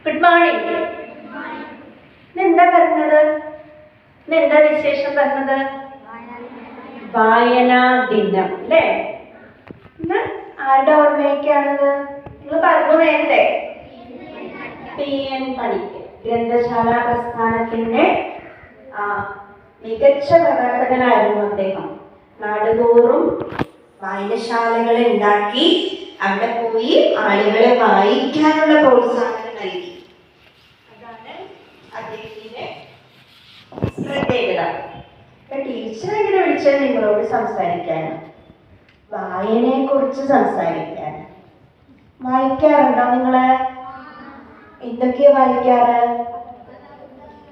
Good morning. ഇന്നെന്താ പറഞ്ഞത്? ഇന്നെന്താ വിശേഷം പറഞ്ഞത്? വായനാ ദിനം അല്ലേ? ഇന്ന് ആരുടെ ഓർമ്മയൊക്കെയാണത്? നിങ്ങൾ പറഞ്ഞു നേരത്തെ. PN പണിക്കർ, ഗ്രന്ഥശാല പ്രസ്ഥാനത്തിന്റെ മികച്ച പ്രവർത്തകനായിരുന്നു അദ്ദേഹം. നാടുതോറും വായനശാലകൾ ഉണ്ടാക്കി അവിടെ പോയി ആളുകളെ വായിക്കാനുള്ള പ്രോത്സാഹനം നൽകി. അതാണ് അദ്ദേഹത്തിന്റെ പ്രത്യേകത. ടീച്ചർ എങ്ങനെ വിളിച്ചത് നിങ്ങളോട് സംസാരിക്കാനാണ്, വായനയെ കുറിച്ച് സംസാരിക്കാൻ. വായിക്കാറുണ്ടോ നിങ്ങള്? എന്തൊക്കെയാ വായിക്കാറ്?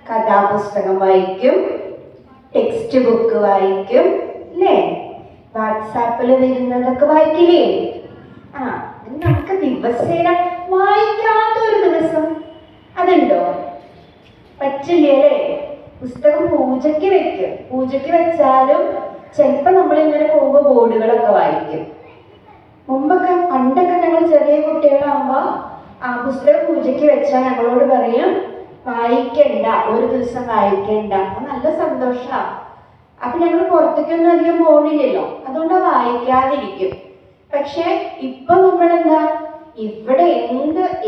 കഥാപുസ്തകം വായിക്കും, ടെക്സ്റ്റ് ബുക്ക് വായിക്കും അല്ലേ? വാട്സാപ്പിൽ വരുന്നതൊക്കെ വായിക്കില്ലേ? നമുക്ക് ദിവസേന വായിക്കാത്ത ഒരു ദിവസം അതുണ്ടോ? പറ്റില്ലേ അല്ലേ? പുസ്തകം പൂജയ്ക്ക് വെക്കും. പൂജയ്ക്ക് വെച്ചാലും ചിലപ്പോൾ നമ്മളിങ്ങനെ പോകുമ്പോൾ ബോർഡുകളൊക്കെ വായിക്കും. പണ്ടൊക്കെ ഞങ്ങൾ ചെറിയ കുട്ടികളാകുമ്പോൾ പുസ്തകം പൂജയ്ക്ക് വെച്ചാൽ ഞങ്ങളോട് പറയും വായിക്കണ്ട, ഒരു ദിവസം വായിക്കണ്ട. നല്ല സന്തോഷമാണ്. അപ്പൊ ഞങ്ങൾ പുറത്തേക്കൊന്നും അധികം പോണില്ലല്ലോ, അതുകൊണ്ട് വായിക്കാതിരിക്കും. പക്ഷെ ഇപ്പൊ നമ്മളെന്താ, ഇവിടെ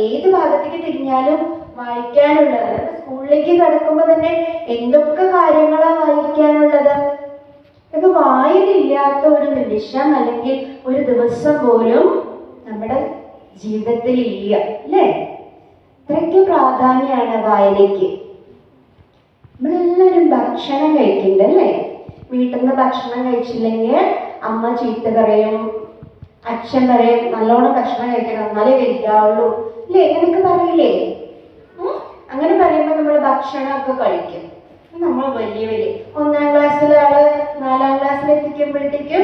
ഏത് ഭാഗത്തേക്ക് തിരിഞ്ഞാലും വായിക്കാനുള്ളത്. സ്കൂളിലേക്ക് കിടക്കുമ്പോ തന്നെ എന്തൊക്കെ കാര്യങ്ങളാ വായിക്കാനുള്ളത്. ഇപ്പൊ വായനയില്ലാത്ത ഒരു നിമിഷം അല്ലെങ്കിൽ ഒരു ദിവസം പോലും നമ്മുടെ ജീവിതത്തിൽ ഇല്ല അല്ലേ? ഇത്രയ്ക്ക് പ്രാധാന്യമാണ് വായനയ്ക്ക്. നമ്മളെല്ലാവരും ഭക്ഷണം കഴിക്കുന്നുണ്ട് അല്ലേ? വീട്ടിൽ നിന്ന് ഭക്ഷണം കഴിച്ചില്ലെങ്കിൽ അമ്മ ചീത്ത പറയും, അച്ഛൻ പറയും നല്ലോണം ഭക്ഷണം കഴിക്കണം എന്നാലേ വലുതാവുള്ളൂ അല്ലേ? അങ്ങനെയൊക്കെ പറയില്ലേ? അങ്ങനെ പറയുമ്പോൾ നമ്മൾ ഭക്ഷണമൊക്കെ കഴിക്കും. നമ്മൾ വലിയ 1-ാം ക്ലാസ്സിലെ ആള് 4-ാം ക്ലാസ്സിൽ എത്തിക്കുമ്പോഴത്തേക്കും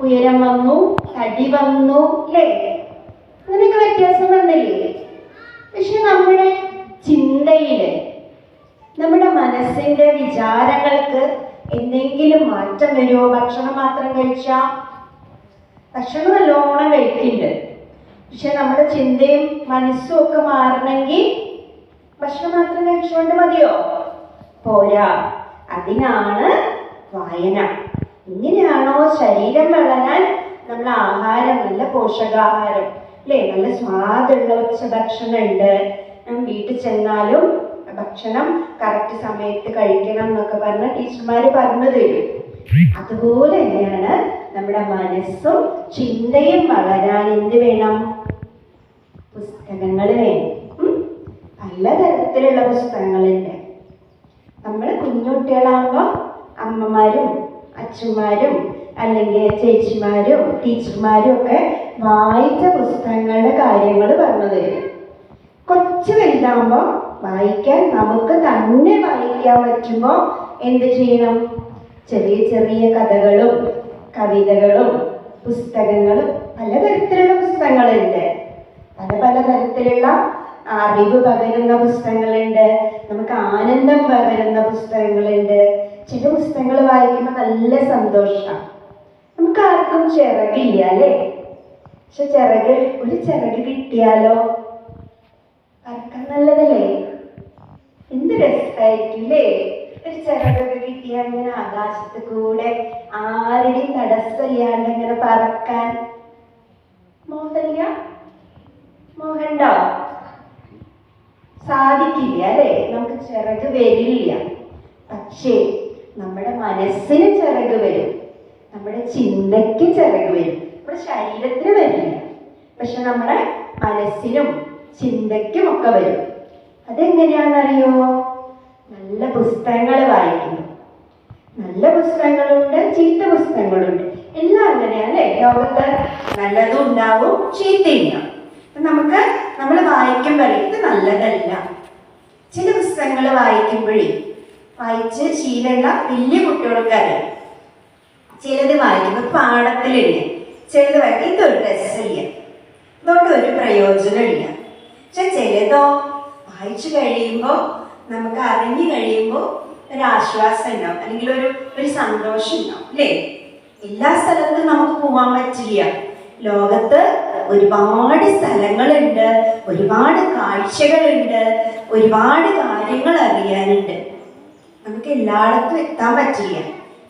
ഉയരം വന്നു, തടി വന്നു അല്ലേ? അങ്ങനെയൊക്കെ വ്യത്യാസം വന്നില്ലേ? പക്ഷെ നമ്മുടെ ചിന്തയില്, നമ്മുടെ മനസ്സിന്റെ വിചാരങ്ങൾക്ക് എന്തെങ്കിലും മാറ്റം വരുമോ? ഭക്ഷണം മാത്രം കഴിച്ചാ? ഭക്ഷണം നല്ലോണം കഴിക്കുന്നുണ്ട്, പക്ഷെ നമ്മുടെ ചിന്തയും മനസ്സും ഒക്കെ മാറണമെങ്കിൽ ഭക്ഷണം മാത്രം കഴിച്ചുകൊണ്ട് മതിയോ? പോരാ. അതിനാണ് വായന. ഇങ്ങനെയാണോ ശരീരം വളരാൻ നമ്മൾ ആഹാരം, നല്ല പോഷകാഹാരം അല്ലേ? നല്ല സ്വാദുള്ള ഉച്ചഭക്ഷണം ഉണ്ട്. വീട്ടിൽ ചെന്നാലും ഭക്ഷണം കറക്റ്റ് സമയത്ത് കഴിക്കണം എന്നൊക്കെ പറഞ്ഞ ടീച്ചർമാര് പറഞ്ഞു തരും. അതുപോലെ തന്നെയാണ് നമ്മുടെ മനസ്സും ചിന്തയും വളരാൻ എന്ത് വേണം? പുസ്തകങ്ങൾ വേണം. പലതരത്തിലുള്ള പുസ്തകങ്ങളുണ്ട്. നമ്മൾ കുഞ്ഞുകുട്ടികളാകുമ്പോൾ അമ്മമാരും അച്ഛന്മാരും അല്ലെങ്കിൽ ചേച്ചിമാരും ടീച്ചർമാരും ഒക്കെ വായിച്ച പുസ്തകങ്ങളുടെ കാര്യങ്ങൾ പറഞ്ഞു തരും. കുറച്ച് വലുതാകുമ്പോൾ വായിക്കാൻ നമുക്ക് തന്നെ വായിക്കാൻ പറ്റുമ്പോൾ എന്ത് ചെയ്യണം? ചെറിയ ചെറിയ കഥകളും കവിതകളും പുസ്തകങ്ങളും, പലതരത്തിലുള്ള പുസ്തകങ്ങളുണ്ട്. പല തരത്തിലുള്ള അറിവ് പകരുന്ന പുസ്തകങ്ങളുണ്ട്, നമുക്ക് ആനന്ദം പകരുന്ന പുസ്തകങ്ങളുണ്ട്. ചില പുസ്തകങ്ങൾ വായിക്കുമ്പോൾ നല്ല സന്തോഷമാണ്. നമുക്ക് ആർക്കും ചിറകില്ല അല്ലേ? പക്ഷെ ഒരു ചിറക് കിട്ടിയാലോ പറക്കാൻ നല്ലതല്ലേ? എന്ത് രസമായിരിക്കില്ലേ? ഒരു ചിറകൊക്കെ കിട്ടിയാൽ ഇങ്ങനെ ആകാശത്ത് കൂടെ ആരുടെയും തടസ്സമില്ലാണ്ട് ഇങ്ങനെ പറക്കാൻ. മോഹണ്ടോ? സാധിക്കില്ല അല്ലേ? നമുക്ക് ചിറക് വരില്ല. പക്ഷേ നമ്മുടെ മനസ്സിന് ചിറക് വരും, നമ്മുടെ ചിന്തയ്ക്ക് ചിറക് വരും. നമ്മുടെ ശരീരത്തിന് വരില്ല, പക്ഷെ നമ്മുടെ മനസ്സിനും ചിന്തയ്ക്കും ഒക്കെ വരും. അതെങ്ങനെയാണെന്നറിയോ? നല്ല പുസ്തകങ്ങൾ വായിക്കുന്നു. നല്ല പുസ്തകങ്ങളുണ്ട്, ചീത്ത പുസ്തകങ്ങളുണ്ട്. എല്ലാം അങ്ങനെയാണ് അല്ലേ? ലോകത്ത് നല്ലതും ഉണ്ടാവും, ചീത്തയുണ്ടാവും. നമ്മൾ വായിക്കുമ്പോൾ ഇത് നല്ലതല്ല. ചില പുസ്തകങ്ങൾ വായിച്ച് ശീലമുള്ള വലിയ കുട്ടികൾക്കറിയാം. ചിലത് വായിക്കുമ്പോൾ പാഠത്തിലില്ല, ചിലത് വായിക്കും ഇതൊരു രസമില്ല, ഇതുകൊണ്ട് ഒരു പ്രയോജനമില്ല. പക്ഷെ ചിലതോ വായിച്ചു കഴിയുമ്പോൾ, നമുക്ക് അറിഞ്ഞു കഴിയുമ്പോൾ ഒരാശ്വാസം ഉണ്ടാവും, അല്ലെങ്കിൽ ഒരു സന്തോഷം ഉണ്ടാവും അല്ലേ? എല്ലാ സ്ഥലത്തും നമുക്ക് പോകാൻ പറ്റില്ല. ലോകത്ത് ഒരുപാട് സ്ഥലങ്ങളുണ്ട്, ഒരുപാട് കാഴ്ചകളുണ്ട്, ഒരുപാട് കാര്യങ്ങൾ അറിയാനുണ്ട്. നമുക്ക് എല്ലായിടത്തും എത്താൻ പറ്റില്ല.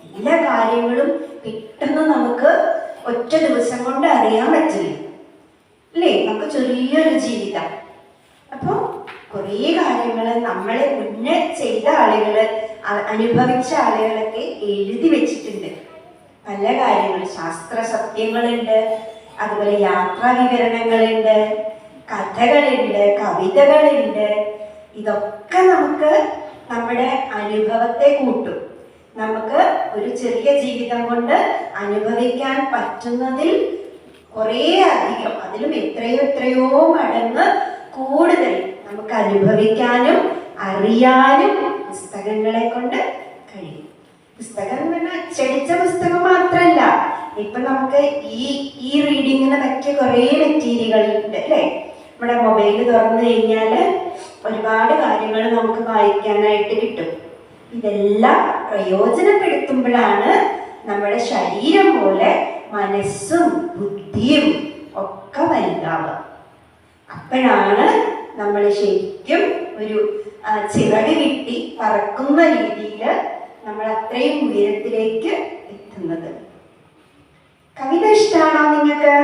എല്ലാ കാര്യങ്ങളും പെട്ടെന്ന് നമുക്ക് ഒറ്റ ദിവസം കൊണ്ട് അറിയാൻ പറ്റില്ല അല്ലേ? നമുക്ക് ചെറിയൊരു ജീവിതം. അപ്പോൾ കുറേ കാര്യങ്ങൾ നമ്മളെ മുന്നേ ചെയ്ത ആളുകൾ, അനുഭവിച്ച ആളുകളൊക്കെ എഴുതി വെച്ചിട്ടുണ്ട്. പല കാര്യങ്ങൾ, ശാസ്ത്ര സത്യങ്ങളുണ്ട്, അതുപോലെ യാത്രാ വിവരണങ്ങളുണ്ട്, കഥകളുണ്ട്, കവിതകളുണ്ട്. ഇതൊക്കെ നമുക്ക് നമ്മുടെ അനുഭവത്തെ കൂട്ടും. നമുക്ക് ഒരു ചെറിയ ജീവിതം കൊണ്ട് അനുഭവിക്കാൻ പറ്റുന്നതിൽ കുറേ അധികം, അതിലും എത്രയോ മടങ്ങ് കൂടുതൽ നമുക്ക് അനുഭവിക്കാനും അറിയാനും പുസ്തകങ്ങളെ കൊണ്ട് കഴിയും. പുസ്തകം എന്ന് പറഞ്ഞാൽ അച്ചടിച്ച പുസ്തകം മാത്രമല്ല. ഇപ്പൊ നമുക്ക് ഈ റീഡിങ്ങിന് പറ്റിയ കുറേ മെറ്റീരിയൽ ഉണ്ട് അല്ലേ? നമ്മുടെ മൊബൈൽ തുറന്നു കഴിഞ്ഞാൽ ഒരുപാട് കാര്യങ്ങൾ നമുക്ക് വായിക്കാനായിട്ട് കിട്ടും. ഇതെല്ലാം പ്രയോജനപ്പെടുത്തുമ്പോഴാണ് നമ്മുടെ ശരീരം പോലെ മനസ്സും ബുദ്ധിയും ഒക്കെ വലുതാവുക. അപ്പോഴാണ് നമ്മൾ ശരിക്കും ഒരു ചിറക് കിട്ടി പറക്കുന്ന രീതിയിൽ നമ്മൾ അത്രയും ഉയരത്തിലേക്ക് എത്തുന്നത്. കവിത ഇഷ്ടമാണോ നിങ്ങൾക്ക്?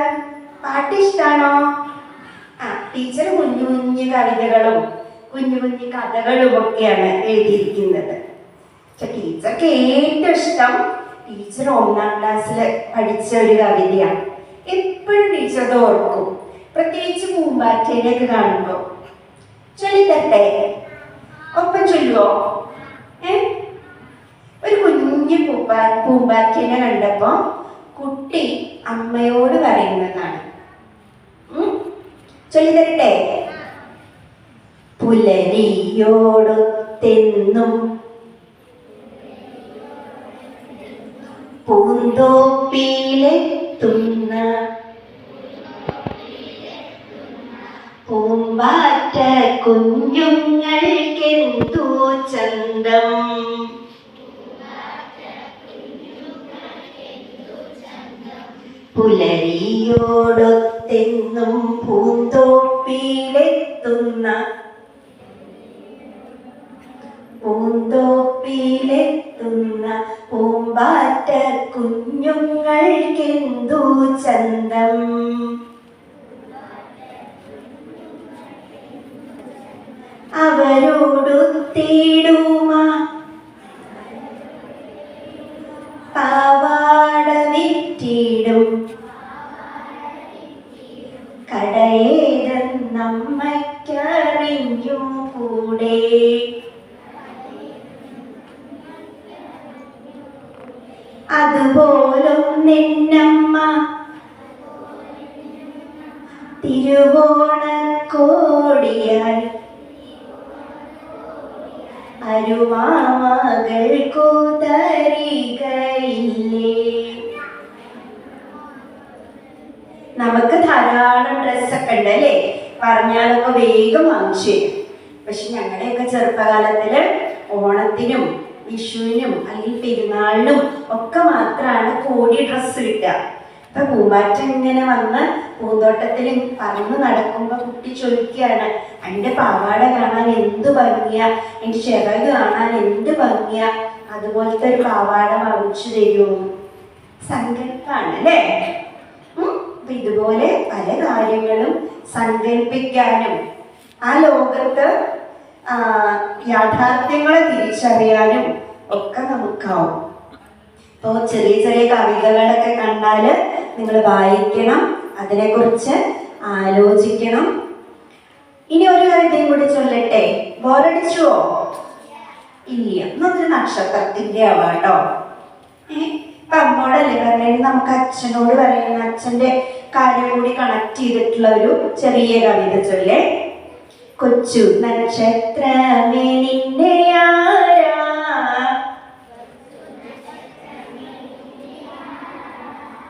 പാട്ട് ഇഷ്ടമാണോ? ടീച്ചർ കുഞ്ഞു കുഞ്ഞു കവിതകളും കുഞ്ഞു കുഞ്ഞു കഥകളും ഒക്കെയാണ് എഴുതിയിരിക്കുന്നത്. പക്ഷെ ടീച്ചർക്ക് ഏറ്റവും ഇഷ്ടം ടീച്ചർ 1ാം ക്ലാസ്സിൽ പഠിച്ച ഒരു കവിതയാണ്. എപ്പോഴും ടീച്ചർ അത് ഓർക്കും, പ്രത്യേകിച്ച് പൂമ്പാറ്റയിലേക്ക് കാണുമ്പോൾ. ചൊല്ലിത്തട്ടെ? ഒപ്പം ചൊല്ലുവോ? ഒരു കുഞ്ഞു പൂമ്പാറ്റേനെ കണ്ടപ്പോ കുട്ടി അമ്മയോട് പറയുന്നതാണ്. ചൊല്ലിത്തരട്ടെ? പുലരിയോടൊത്തെന്നും പൂന്തോപ്പിയിലെത്തുന്ന പൂമ്പാറ്റ കുഞ്ഞുങ്ങൾക്കെന്തു ചന്തം. പുലരിയോടൊത്തെന്നും പൂന്തോപ്പിയിലെത്തുന്ന പൂമ്പാറ്റ കുഞ്ഞുങ്ങൾക്കെന്തു ചന്തം. അവരോടൊത്തിടുമ പാവാട വിറ്റിടും കടയേതെന്നമ്മയ്ക്കറിഞ്ഞു കൂടെ. അതുപോലൊന്നെന്നമ്മ തിരുവോണക്കോടിയാൽ അരുമാമകൾക്കു തരികയില്ലേ. നമുക്ക് ധാരാളം ഡ്രസ്സൊക്കെ ഉണ്ട് അല്ലേ? പറഞ്ഞാലൊക്കെ വേഗം വാങ്ങിച്ചു തരും. പക്ഷെ ഞങ്ങളുടെയൊക്കെ ചെറുപ്പകാലത്തില് ഓണത്തിനും വിഷുവിനും അല്ലെങ്കിൽ പെരുന്നാളിനും ഒക്കെ മാത്രമാണ് കോടി ഡ്രസ്സ് കിട്ടുക. അപ്പൊ പൂമ്പാറ്റ ഇങ്ങനെ വന്ന് പൂന്തോട്ടത്തിൽ പറന്ന് നടക്കുമ്പോ കുട്ടി ചോദിക്കുകയാണ്, എൻ്റെ പാവാട കാണാൻ എന്ത് ഭംഗിയാ, എൻ്റെ ചിറക് കാണാൻ എന്ത് ഭംഗിയാ, അതുപോലത്തെ ഒരു പാവാട വാങ്ങിച്ചു തരൂ. സങ്കല്പാണ് അല്ലേ? അപ്പൊ ഇതുപോലെ പല കാര്യങ്ങളും സങ്കല്പിക്കാനും ആ ലോകത്ത് യാഥാർത്ഥ്യങ്ങളെ തിരിച്ചറിയാനും ഒക്കെ നമുക്കാവും. ഇപ്പോൾ ചെറിയ ചെറിയ കവിതകളൊക്കെ കണ്ടാൽ നിങ്ങൾ വായിക്കണം, അതിനെക്കുറിച്ച് ആലോചിക്കണം. ഇനി ഒരു കവിതയും കൂടി ചൊല്ലട്ടെ? ബോറടിച്ചുവോ? ഇല്ല. എന്നൊരു നക്ഷത്രത്തിൻ്റെ ആവാട്ടോ. ഇപ്പൊ അമ്മോടല്ലേ പറഞ്ഞത്, നമുക്ക് അച്ഛനോട് പറയുന്ന അച്ഛൻ്റെ കാര്യം കൂടി കണക്ട് ചെയ്തിട്ടുള്ള ഒരു ചെറിയ കവിത ചൊല്ലേ. കൊച്ചു നക്ഷത്രമേ നിന്നെ ആരാ,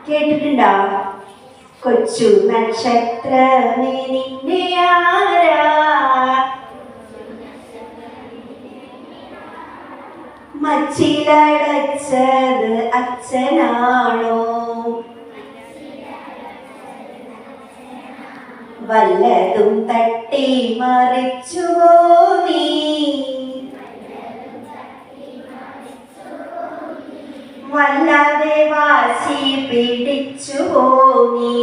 കേട്ടിട്ടുണ്ടോ? കൊച്ചു നക്ഷത്രമേ നിന്നെ ആരാ, മച്ചിലടച്ചത് അച്ഛനാണോ, വല്ലതും തട്ടി മറിച്ചുവോ നീ, വല്ലാതെ വാശി പിടിച്ചുവോ നീ,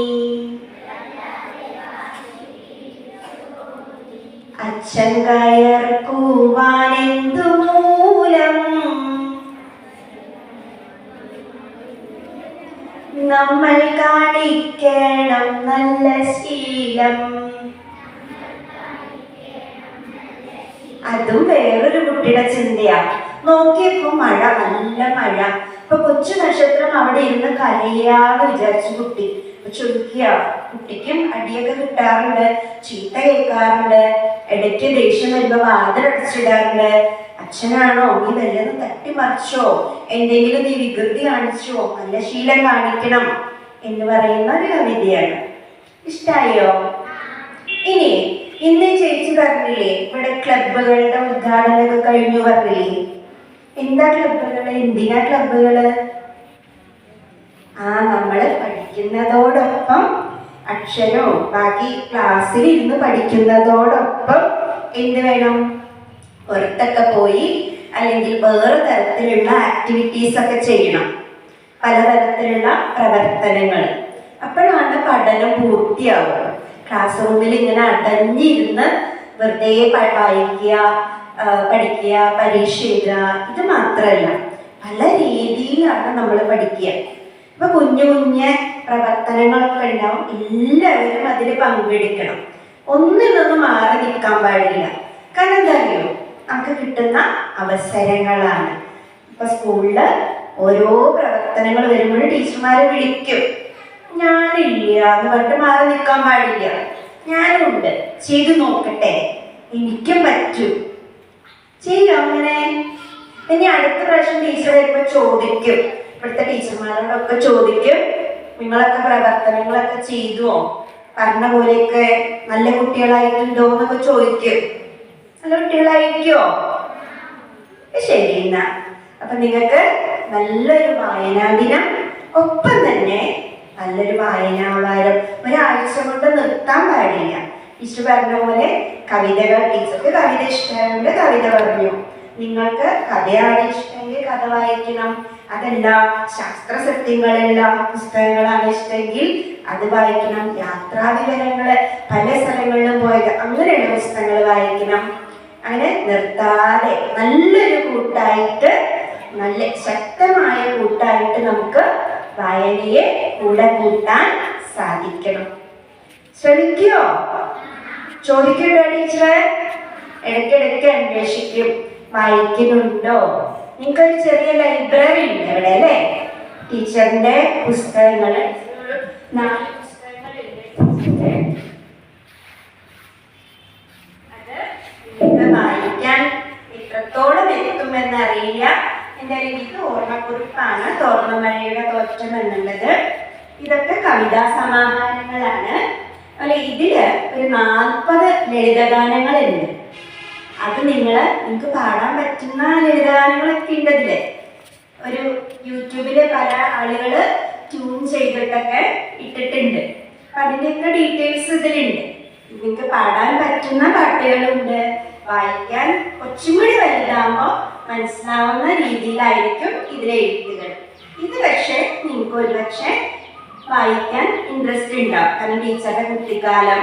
അച്ഛൻ കയർക്കുവാനെന്തു മൂലം, നമ്മൾ കാണിക്കണം നല്ല ശീലം. അതും വേറൊരു കുട്ടിയുടെ ചിന്തയാ. നോക്കിയപ്പോ മഴ, നല്ല മഴ. ഇപ്പൊ കൊച്ചു നക്ഷത്രം അവിടെ ഇരുന്ന് കരയാന്ന് വിചാരിച്ചു കുട്ടി. ചൊടിക്കുക. കുട്ടിക്കും അടിയൊക്കെ കിട്ടാറുണ്ട്, ചീത്ത കേൾക്കാറുണ്ട്, ഇടയ്ക്ക് ദേഷ്യം വരുമ്പോ വാതിലടച്ചിടാറുണ്ട്. അച്ഛനാണോ നീ വല്ലതും തട്ടിമറിച്ചോ, എന്തെങ്കിലും നീ വികൃതി കാണിച്ചോ, നല്ല ശീലം കാണിക്കണം എന്ന് പറയുന്ന ഒരു കവിതയാണ്. ഇഷ്ടായോ? ഇനി ഇന്ന് ചേച്ചി പറഞ്ഞില്ലേ ഇവിടെ ക്ലബുകളുടെ ഉദ്ഘാടനമൊക്കെ കഴിഞ്ഞു പറഞ്ഞില്ലേ? എന്താ ക്ലബുകള്, എന്തിനാ ക്ലബുകള്? നമ്മള് പഠിക്കുന്നതോടൊപ്പം അക്ഷരവും ബാക്കി ക്ലാസ്സിൽ ഇരുന്ന് പഠിക്കുന്നതോടൊപ്പം എന്ത് വേണം, പുറത്തൊക്കെ പോയി അല്ലെങ്കിൽ വേറെ തരത്തിലുള്ള ആക്ടിവിറ്റീസ് ഒക്കെ ചെയ്യണം, പലതരത്തിലുള്ള പ്രവർത്തനങ്ങൾ. അപ്പോഴാണ് പഠനം പൂർത്തിയാവുക. ക്ലാസ് റൂമിൽ ഇങ്ങനെ അടഞ്ഞിരുന്ന് വെറുതെ വായിക്കുക, പഠിക്കുക, പരീക്ഷ എഴുതുക, ഇത് മാത്രമല്ല പല രീതിയിലാണ് നമ്മൾ പഠിക്കുക. ഇപ്പൊ കുഞ്ഞു കുഞ്ഞ് പ്രവർത്തനങ്ങളൊക്കെ ഉണ്ടാവും, എല്ലാവരും അതിൽ പങ്കെടുക്കണം. ഒന്നിനൊന്നും മാറി നിൽക്കാൻ പാടില്ല. കാരണം എന്താ അറിയോ, നമുക്ക് കിട്ടുന്ന അവസരങ്ങളാണ്. ഇപ്പൊ സ്കൂളില് ഓരോ പ്രവർത്തനങ്ങൾ വരുമ്പോഴും ടീച്ചർമാരെ വിളിക്കും. ഞാനില്ല എന്ന് പറഞ്ഞിട്ട് മാറി നിൽക്കാൻ പാടില്ല. ഞാനുണ്ട്, ചെയ്തു നോക്കട്ടെ, എനിക്കും പറ്റൂ, ചെയ്യും. അങ്ങനെ ഇനി അടുത്ത പ്രാവശ്യം ടീച്ചർ വരുമ്പോ ചോദിക്കും, ഇവിടുത്തെ ടീച്ചർമാരോടൊക്കെ ചോദിക്കും, നിങ്ങളൊക്കെ പ്രവർത്തനങ്ങളൊക്കെ ചെയ്തുവോ, പറഞ്ഞ പോലെയൊക്കെ നല്ല കുട്ടികളായിട്ടുണ്ടോ എന്നൊക്കെ ചോദിക്കും. നല്ല കുട്ടികളായിരിക്കോ? ശരി. എന്നാ അപ്പൊ നിങ്ങൾക്ക് നല്ലൊരു വായനാ ദിനം, ഒപ്പം തന്നെ നല്ലൊരു വായനാവാരം. ഒരാഴ്ച കൊണ്ട് നിർത്താൻ പാടില്ല. ടീച്ചർ പറഞ്ഞ പോലെ കവിതകൾ, ടീച്ചർക്ക് കവിത ഇഷ്ടമായതുകൊണ്ട് കവിത പറഞ്ഞു. നിങ്ങൾക്ക് കഥയാണ് ഇഷ്ടമെങ്കിൽ കഥ വായിക്കണം. അതല്ല, ശാസ്ത്ര സത്യങ്ങളുള്ള പുസ്തകങ്ങളാണ് ഇഷ്ടമെങ്കിൽ അത് വായിക്കണം. യാത്രാ വിവരങ്ങള്, പല സ്ഥലങ്ങളിലും പോയത്, അങ്ങനെയുള്ള പുസ്തകങ്ങൾ വായിക്കണം. അങ്ങനെ നിർത്താതെ നല്ലൊരു കൂട്ടായിട്ട്, നല്ല ശക്തമായ കൂട്ടായിട്ട് നമുക്ക് വായനയെ കൂടെ കൂട്ടാൻ സാധിക്കണം. ശ്രമിക്കോ? ചോദിക്കട്ടോ ടീച്ചറെ? ഇടയ്ക്കിടയ്ക്ക് അന്വേഷിക്കും, വായിക്കുന്നുണ്ടോ? നിങ്ങൾക്കൊരു ചെറിയ ലൈബ്രറി ഉണ്ട് ഇവിടെ അല്ലേ? ടീച്ചറിന്റെ പുസ്തകങ്ങൾ 4 പുസ്തകങ്ങളുണ്ട്. അത് നിങ്ങൾക്ക് വായിക്കാൻ എത്രത്തോളം എത്തുമെന്ന് അറിയില്ല. എന്തായാലും ഇത് ഓർമ്മക്കുറിപ്പാണ്, തോർണമഴയുടെ തോറ്റം എന്നുള്ളത്. ഇതൊക്കെ കവിതാ സമാഹാരങ്ങളാണ്. അല്ലെ, ഇതില് ഒരു 40 ലളിതഗാനങ്ങളുണ്ട്. അത് നിങ്ങൾക്ക് പാടാൻ പറ്റുന്ന ലളിതഗാനങ്ങളൊക്കെ ഉണ്ടതില്. ഒരു യൂട്യൂബില് പല ആളുകള് ട്യൂൺ ചെയ്തിട്ടൊക്കെ ഇട്ടിട്ടുണ്ട്. അപ്പൊ അതിൻ്റെയൊക്കെ ഡീറ്റെയിൽസ് ഇതിലുണ്ട്. നിങ്ങൾക്ക് പാടാൻ പറ്റുന്ന പാട്ടുകളുണ്ട്. വായിക്കാൻ കുറച്ചും കൂടി വലുതാകുമ്പോൾ മനസ്സിലാവുന്ന രീതിയിലായിരിക്കും ഇതിലെ എഴുത്തുകൾ. ഇത് പക്ഷേ നിങ്ങൾക്ക് ഒരുപക്ഷെ വായിക്കാൻ ഇൻട്രസ്റ്റ് ഉണ്ടാവും. കാരണം ടീച്ചറുടെ കുട്ടിക്കാലം,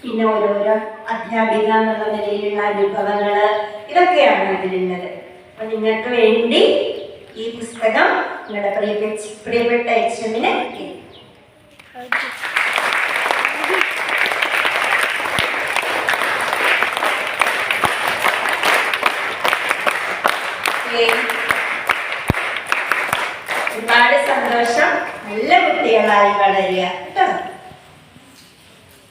പിന്നെ ഓരോരോ അധ്യാപിക എന്നുള്ള നിലയിലുള്ള അനുഭവങ്ങൾ, ഇതൊക്കെയാണ് ഇതിലുള്ളത്. അപ്പൊ നിങ്ങൾക്ക് വേണ്ടി ഈ പുസ്തകം നിങ്ങളുടെ പ്രിയപ്പെട്ട HMന് ഒരുപാട് സന്തോഷം. നല്ല കുട്ടികളായി വളരുക കേട്ടോ.